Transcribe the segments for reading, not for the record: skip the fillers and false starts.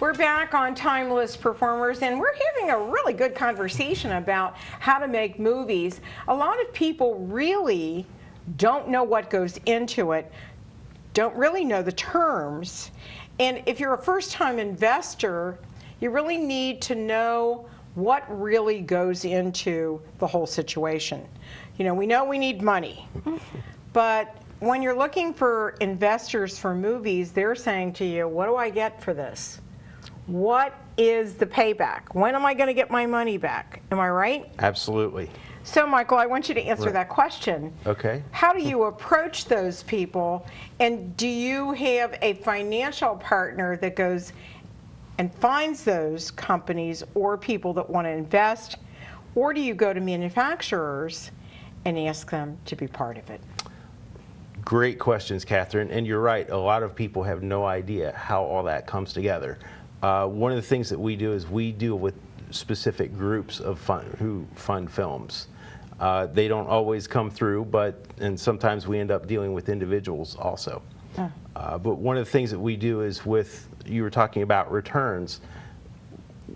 We're back on Timeless Performers, and we're having a really good conversation about how to make movies. A lot of people really don't know what goes into it, don't really know the terms. And if you're a first-time investor, you really need to know what really goes into the whole situation. You know we need money, but when you're looking for investors for movies, they're saying to you, what do I get for this? What is the payback? When am I going to get my money back? Am I right? Absolutely. So, Michael, I want you to answer that question. Okay. How do you approach those people? And do you have a financial partner that goes and finds those companies or people that want to invest? Or do you go to manufacturers and ask them to be part of it? Great questions, Kathryn. And you're right, a lot of people have no idea how all that comes together. One of the things that we do is we deal with specific groups of who fund films. They don't always come through, and sometimes we end up dealing with individuals also. But one of the things that we do is you were talking about returns,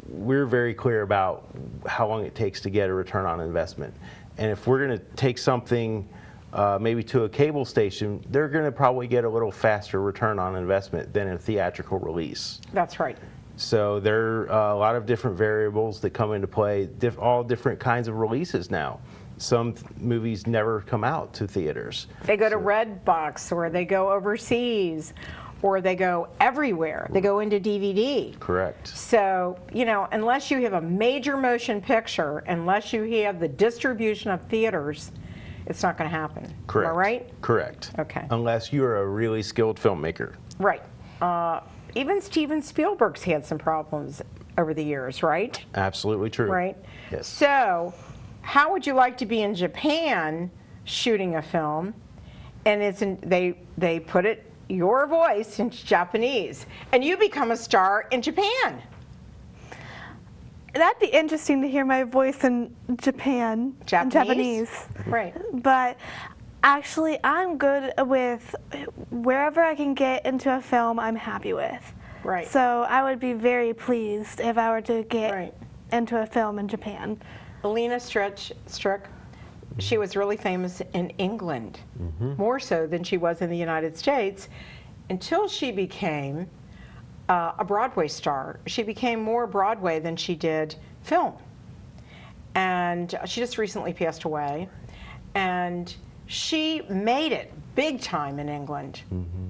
we're very clear about how long it takes to get a return on investment. And if we're going to take something maybe to a cable station, they're going to probably get a little faster return on investment than a theatrical release. That's right. So there are a lot of different variables that come into play, all different kinds of releases now. Some movies never come out to theaters. They go to Redbox, or they go overseas, or they go everywhere. They go into DVD. Correct. So, unless you have a major motion picture, unless you have the distribution of theaters, it's not going to happen. Correct. Am I right? Correct. Okay. Unless you're a really skilled filmmaker. Right. Even Steven Spielberg's had some problems over the years, right? Absolutely true. Right? Yes. So, how would you like to be in Japan shooting a film, and they put your voice in Japanese, and you become a star in Japan? That'd be interesting to hear my voice in Japanese. Right. But actually, I'm good with wherever I can get into a film I'm happy with. Right. So I would be very pleased if I were to get into a film in Japan. Alina Strick, she was really famous in England, more so than she was in the United States, until she became a Broadway star. She became more Broadway than she did film. And she just recently passed away. And she made it big time in England,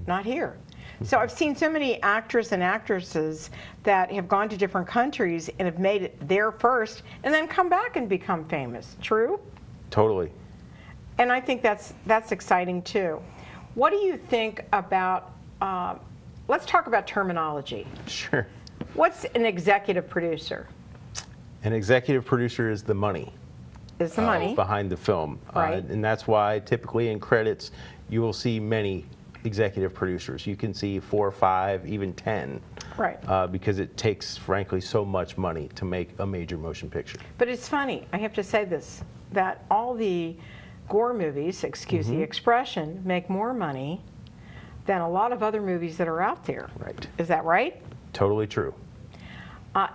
not here. So I've seen so many actors and actresses that have gone to different countries and have made it there first and then come back and become famous. True? Totally. And I think that's exciting too. What do you think about, let's talk about terminology. Sure. What's an executive producer? An executive producer is the money. Is the money. Behind the film. Right. And that's why typically in credits you will see many executive producers. You can see 4 or 5, even 10. Right. Because it takes, frankly, so much money to make a major motion picture. But it's funny, I have to say this, that all the gore movies, excuse the expression, make more money than a lot of other movies that are out there. Right. Is that right? Totally true.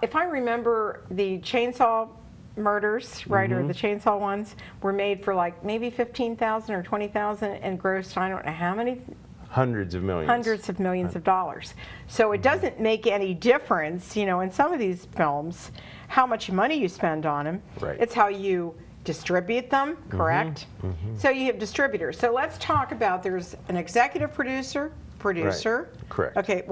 If I remember, the Chainsaw Murders, right, or the Chainsaw ones, were made for like maybe $15,000 or $20,000 and grossed, I don't know how many. Hundreds of millions. Hundreds of millions of dollars. So it doesn't make any difference, in some of these films, how much money you spend on them. Right. It's how you distribute them, correct? So you have distributors. So let's talk about, there's an executive producer. Right. Correct. Okay,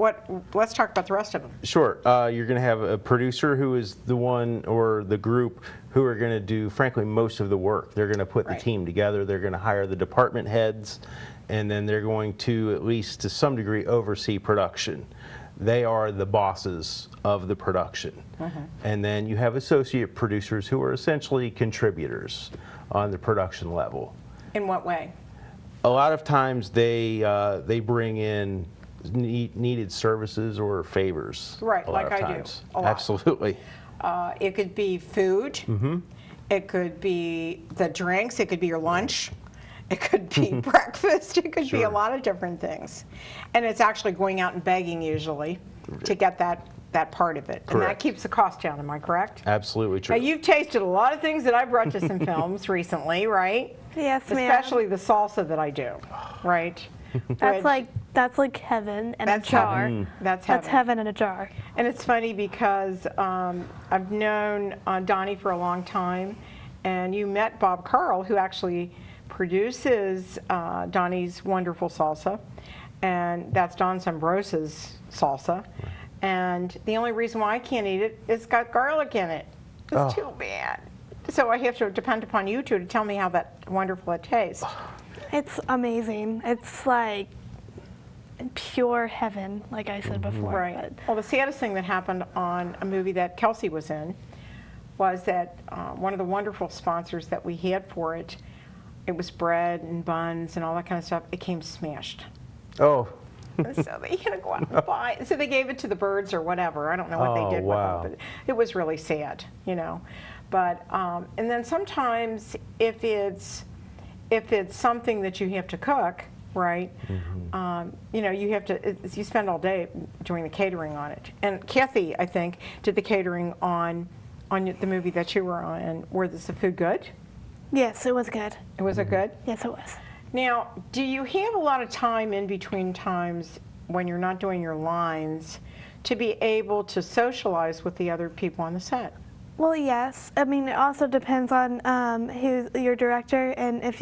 let's talk about the rest of them. Sure. You're going to have a producer who is the one or the group who are going to do, frankly, most of the work. They're going to put the team together. They're going to hire the department heads, and then they're going to, at least to some degree, oversee production. They are the bosses of the production. And then you have associate producers who are essentially contributors on the production level. In what way? A lot of times they bring in needed services or favors. Right, like I do. A lot. Absolutely. It could be food. It could be the drinks. It could be your lunch. It could be breakfast. It could be a lot of different things. And it's actually going out and begging usually to get that that part of it. And that Correct. keeps the cost down, am I correct? Absolutely true. Now, you've tasted a lot of things that I brought to some films recently, right? Yes, ma'am. Especially the salsa that I do, right? That's Which- like heaven in a That's jar. heaven. That's heaven. That's heaven in a jar. And it's funny because I've known Donnie for a long time, and you met Bob Carl, who actually produces Donnie's wonderful salsa, and that's Don Sombrosa's salsa. And the only reason why I can't eat it is it's got garlic in it. It's too bad. So I have to depend upon you two to tell me how that wonderful it tastes. It's amazing. It's like pure heaven, like I said before. Right. But Well, the saddest thing that happened on a movie that Kelsey was in was that one of the wonderful sponsors that we had for it, it was bread and buns and all that kind of stuff, it came smashed. Oh, And so they had to go out and buy it. So they gave it to the birds or whatever. I don't know what they did wow. with it, but it was really sad, you know. But and then sometimes if it's something that you have to cook, right? You know, you have to. You spend all day doing the catering on it. And Kathy, I think, did the catering on the movie that you were on. And was the food good? yes, it was good. Was it good? Yes, it was. Now, do you have a lot of time in between times when you're not doing your lines to be able to socialize with the other people on the set? Well, yes. I mean, it also depends on who your director and if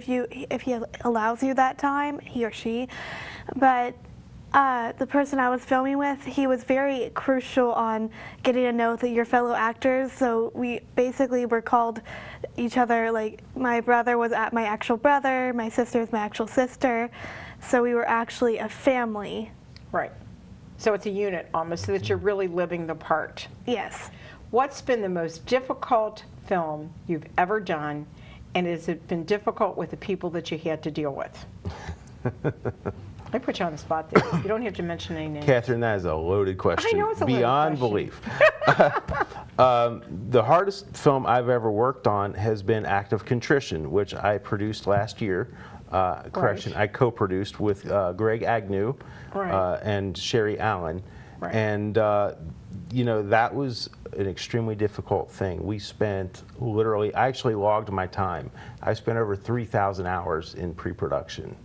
he allows you that time, he or she. But the person I was filming with, he was very crucial on getting to know your fellow actors. So we basically were called each other, like my brother was my actual brother, my sister was my actual sister. So we were actually a family. Right. So it's a unit almost, so that you're really living the part. Yes. What's been the most difficult film you've ever done, and has it been difficult with the people that you had to deal with? I put you on the spot there. You don't have to mention any names. Kathryn, that is a loaded question. I know it's a loaded beyond question. belief. The hardest film I've ever worked on has been Act of Contrition, which I produced last year. Correction, I co-produced with Greg Agnew Right. and Sherry Allen. Right. And, you know, that was an extremely difficult thing. We spent literally, I actually logged my time. I spent over 3,000 hours in pre-production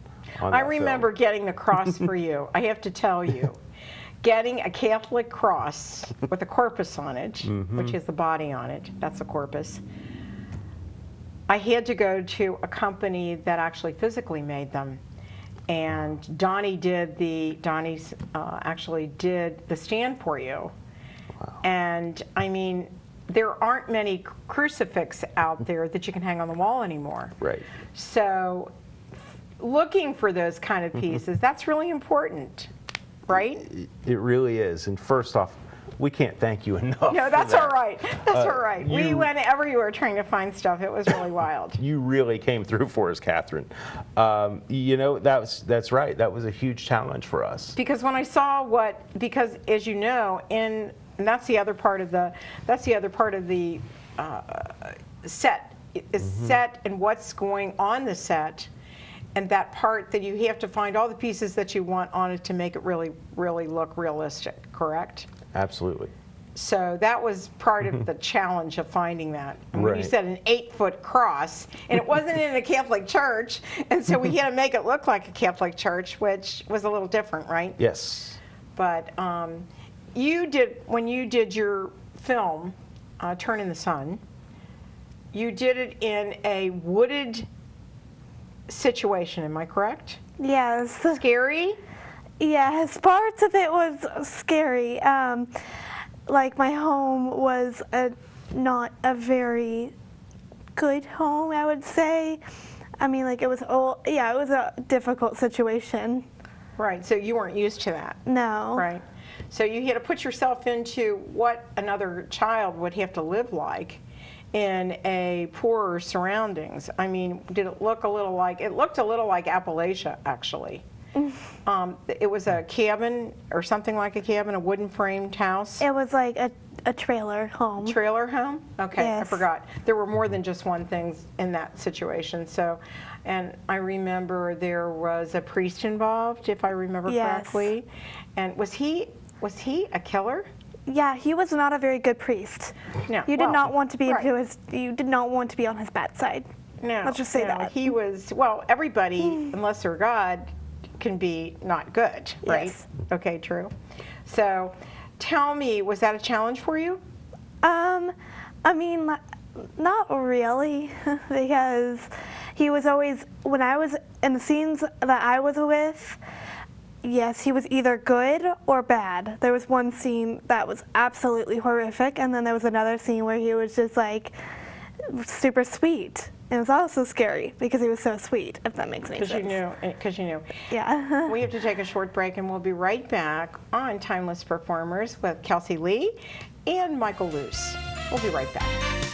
on I that film. remember getting the cross for you. I have to tell you, getting a Catholic cross with a corpus on it, which is the body on it, that's the corpus. I had to go to a company that actually physically made them. And Donnie actually did the stand for you. Wow. And I mean, there aren't many crucifix out there that you can hang on the wall anymore. Right. So looking for those kind of pieces, that's really important, right? It really is. And first off, we can't thank you enough. No, for that's that. all right. That's all right. Whenever you were trying to find stuff, it was really wild. You really came through for us, Kathryn. You know, that's right. That was a huge challenge for us. Because when I saw because as you know, and that's the other part of the set is set and what's going on the set, and that part that you have to find all the pieces that you want on it to make it really, really look realistic. Correct? Absolutely. So that was part of the challenge of finding that. And when you Right. said an 8-foot cross, and it wasn't in a Catholic church, and so we had to make it look like a Catholic church, which was a little different, right? Yes. But when you did your film, Turn in the Sun, you did it in a wooded situation, am I correct? Yes. Scary? Yes, parts of it was scary. Like my home was not a very good home, I would say. I mean, like it was old. Yeah, it was a difficult situation. Right, so you weren't used to that. No. Right. So you had to put yourself into what another child would have to live like in a poorer surroundings. I mean, did it look a little like, it looked a little like Appalachia, actually. It was a cabin or something like a cabin, a wooden framed house. It was like a trailer home. Trailer home? Okay, I Yes. forgot. There were more than just one thing in that situation. So, and I remember there was a priest involved, if I remember Yes. correctly. And was he a killer? Yeah, he was not a very good priest. No, You did well, not want to be right. you did not want to be on his bad side. No, Let's just say no, that. he was, well, everybody, unless they're God, can be not good, right? Yes. Okay, true. So tell me, was that a challenge for you? I mean, not really, because he was always, when I was in the scenes that I was with, yes, he was either good or bad. There was one scene that was absolutely horrific, and then there was another scene where he was just like super sweet. It was also scary because he was so sweet, if that makes any sense. Because you knew. Yeah. We have to take a short break, and we'll be right back on Timeless Performers with Kelsey Lee and Michael Loos. We'll be right back.